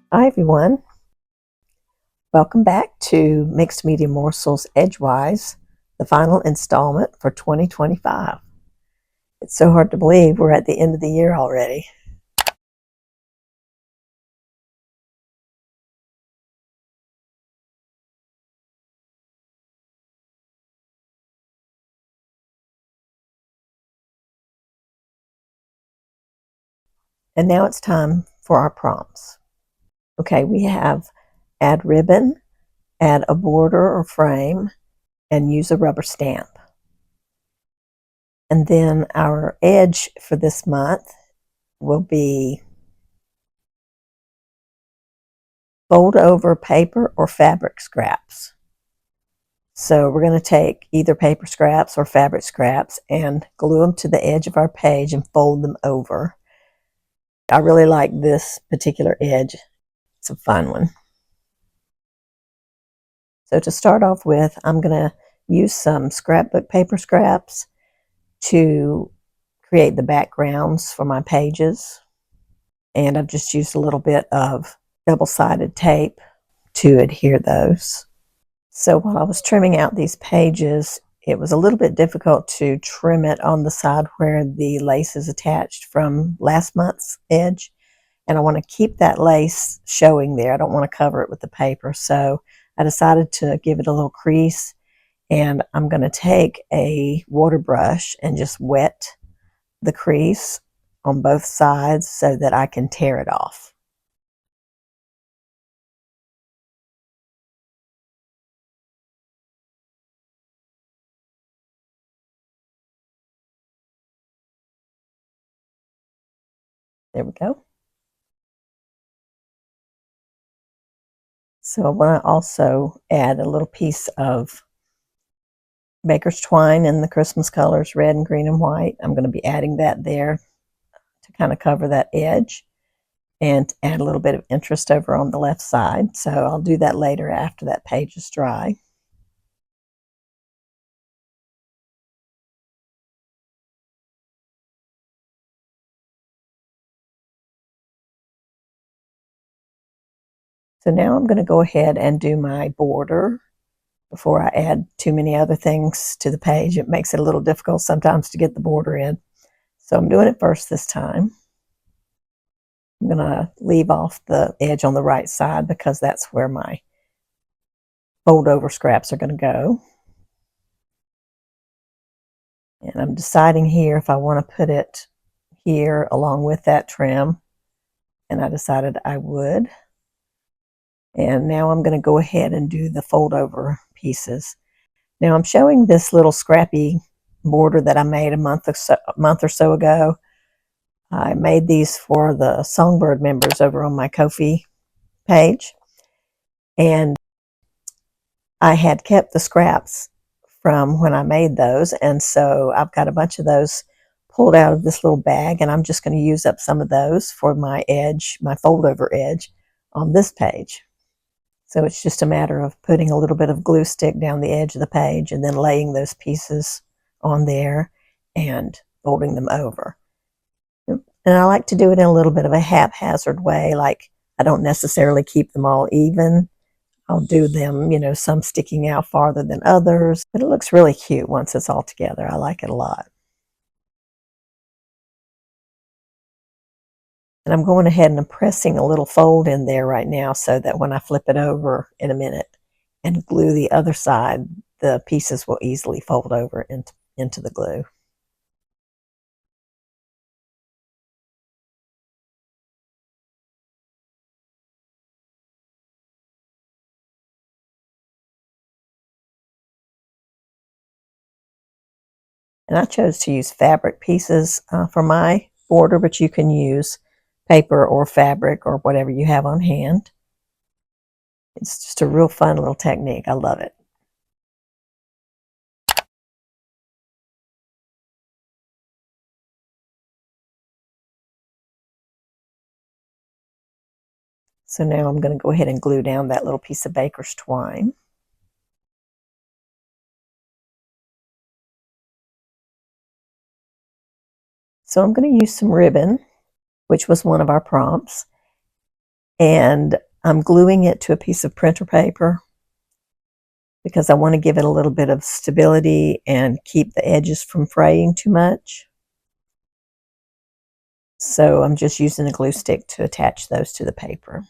Hi everyone, welcome back to Mixed Media Morsels Edgewise, the final installment for 2025. It's so hard to believe we're at the end of the year already. And now it's time for our prompts. Okay, we have add ribbon, add a border or frame, and use a rubber stamp. And then our edge for this month will be fold over paper or fabric scraps. So we're going to take either paper scraps or fabric scraps and glue them to the edge of our page and fold them over. I really like this particular edge. It's a fun one. So to start off with, I'm going to use some scrapbook paper scraps to create the backgrounds for my pages. And I've just used a little bit of double-sided tape to adhere those. So while I was trimming out these pages, it was a little bit difficult to trim it on the side where the lace is attached from last month's edge. And I want to keep that lace showing there. I don't want to cover it with the paper. So I decided to give it a little crease. And I'm going to take a water brush and just wet the crease on both sides so that I can tear it off. There we go. So I want to also add a little piece of baker's twine in the Christmas colors, red and green and white. I'm going to be adding that there to kind of cover that edge and add a little bit of interest over on the left side. So I'll do that later after that page is dry. So now I'm going to go ahead and do my border before I add too many other things to the page. It makes it a little difficult sometimes to get the border in. So I'm doing it first this time. I'm going to leave off the edge on the right side because that's where my fold over scraps are going to go. And I'm deciding here if I want to put it here along with that trim. And I decided I would. And now I'm going to go ahead and do the fold over pieces. Now I'm showing this little scrappy border that I made a month or so ago. I made these for the Songbird members over on my Ko-fi page. And I had kept the scraps from when I made those. And so I've got a bunch of those pulled out of this little bag. And I'm just going to use up some of those for my edge, my fold over edge on this page. So it's just a matter of putting a little bit of glue stick down the edge of the page and then laying those pieces on there and folding them over. And I like to do it in a little bit of a haphazard way, like I don't necessarily keep them all even. I'll do them, some sticking out farther than others, but it looks really cute once it's all together. I like it a lot. And I'm going ahead and I'm pressing a little fold in there right now so that when I flip it over in a minute and glue the other side, the pieces will easily fold over into the glue. And I chose to use fabric pieces for my border, but you can use paper or fabric or whatever you have on hand. It's just a real fun little technique. I love it. So now I'm going to go ahead and glue down that little piece of baker's twine. So I'm going to use some ribbon, which was one of our prompts. and I'm gluing it to a piece of printer paper because I want to give it a little bit of stability and keep the edges from fraying too much. So I'm just using a glue stick to attach those to the paper.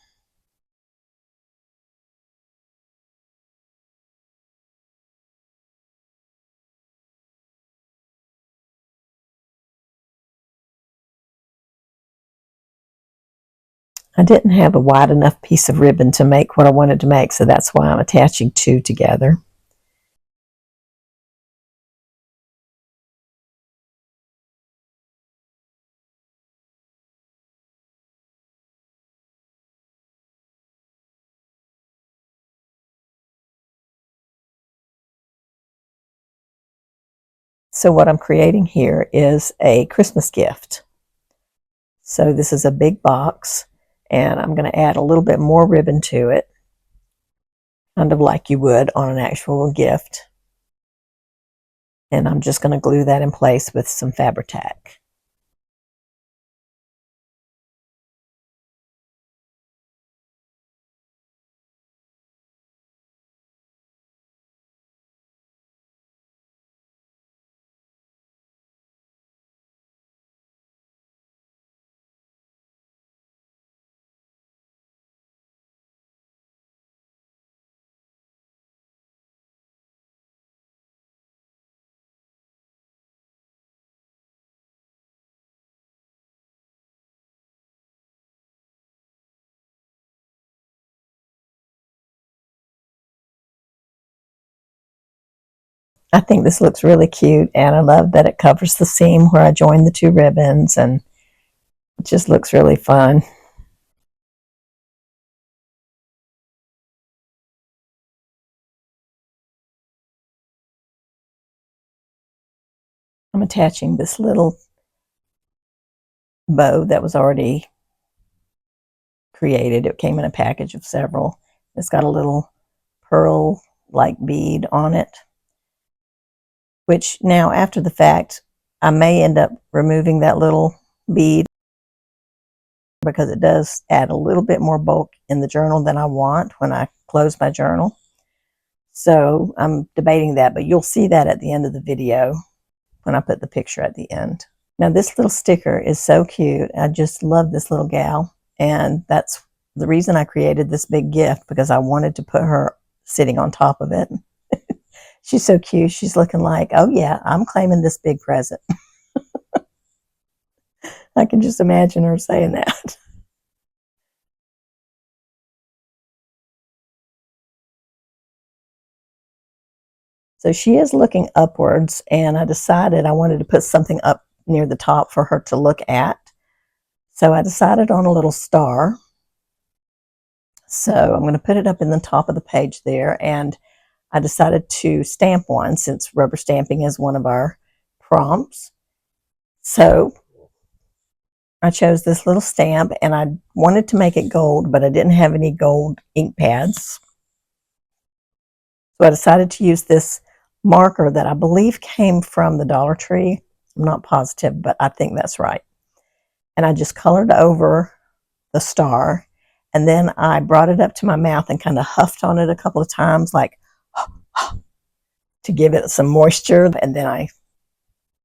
I didn't have a wide enough piece of ribbon to make what I wanted to make, so that's why I'm attaching two together. So what I'm creating here is a Christmas gift. So this is a big box, and I'm going to add a little bit more ribbon to it, kind of like you would on an actual gift. And I'm just going to glue that in place with some Fabri-Tac. I think this looks really cute, and I love that it covers the seam where I joined the two ribbons, and it just looks really fun. I'm attaching this little bow that was already created. It came in a package of several. It's got a little pearl-like bead on it, which now after the fact, I may end up removing that little bead because it does add a little bit more bulk in the journal than I want when I close my journal. So I'm debating that, but you'll see that at the end of the video when I put the picture at the end. Now this little sticker is so cute. I just love this little gal, and that's the reason I created this big gift, because I wanted to put her sitting on top of it. She's so cute. She's looking like, oh yeah, I'm claiming this big present. I can just imagine her saying that. So she is looking upwards, and I decided I wanted to put something up near the top for her to look at. So I decided on a little star. So I'm going to put it up in the top of the page there, and I decided to stamp one since rubber stamping is one of our prompts. So I chose this little stamp, and I wanted to make it gold, but I didn't have any gold ink pads. So I decided to use this marker that I believe came from the Dollar Tree. I'm not positive, but I think that's right. And I just colored over the star, and then I brought it up to my mouth and kind of huffed on it a couple of times, like to give it some moisture, and then I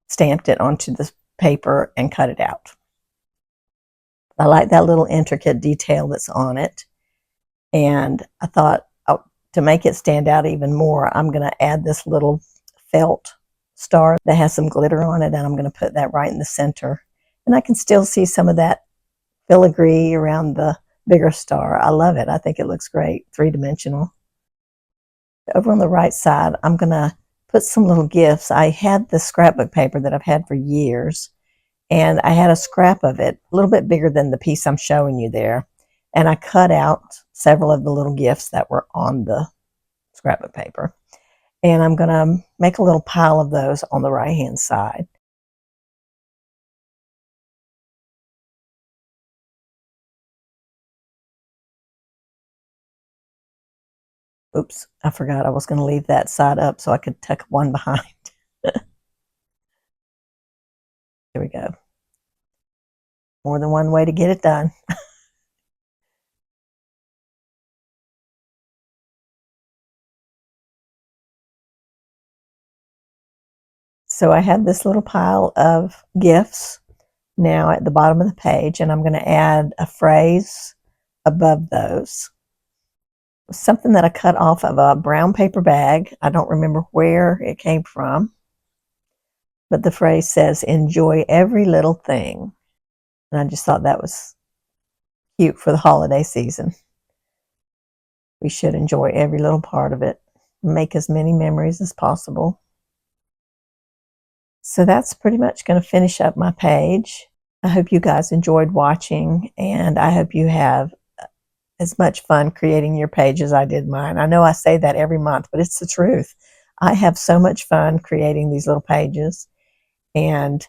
stamped it onto the paper and cut it out. I like that little intricate detail that's on it, and I thought, oh, to make it stand out even more, I'm going to add this little felt star that has some glitter on it, and I'm going to put that right in the center. And I can still see some of that filigree around the bigger star. I love it. I think it looks great, three-dimensional. Over on the right side, I'm going to put some little gifts. I had this scrapbook paper that I've had for years, and I had a scrap of it, a little bit bigger than the piece I'm showing you there, and I cut out several of the little gifts that were on the scrapbook paper. And I'm going to make a little pile of those on the right-hand side. Oops, I forgot I was going to leave that side up so I could tuck one behind. Here we go. More than one way to get it done. So I have this little pile of gifts now at the bottom of the page, and I'm going to add a phrase above those. Something that I cut off of a brown paper bag. I don't remember where it came from, but the phrase says, "Enjoy every little thing." And I just thought that was cute for the holiday season. We should enjoy every little part of it, make as many memories as possible. So that's pretty much going to finish up my page. I hope you guys enjoyed watching, and I hope you have as much fun creating your page as I did mine. I know I say that every month, but it's the truth. I have so much fun creating these little pages, and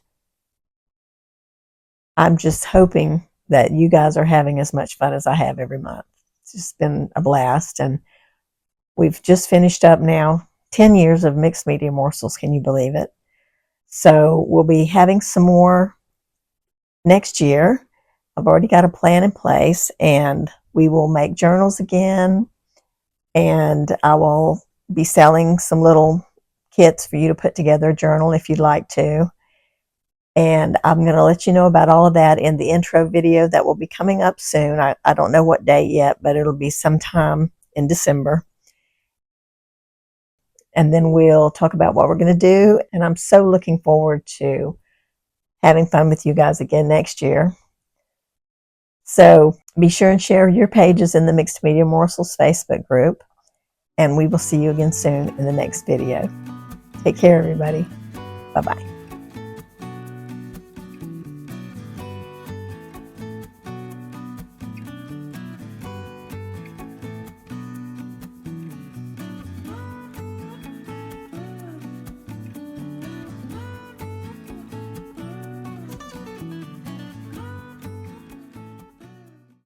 I'm just hoping that you guys are having as much fun as I have every month. It's just been a blast, and we've just finished up now 10 years of Mixed Media Morsels. Can you believe it? So we'll be having some more next year. I've already got a plan in place, and we will make journals again, and I will be selling some little kits for you to put together a journal if you'd like to. And I'm going to let you know about all of that in the intro video that will be coming up soon. I don't know what date yet, but it'll be sometime in December. And then we'll talk about what we're going to do. And I'm so looking forward to having fun with you guys again next year. So be sure and share your pages in the Mixed Media Morsels Facebook group. And we will see you again soon in the next video. Take care, everybody. Bye-bye.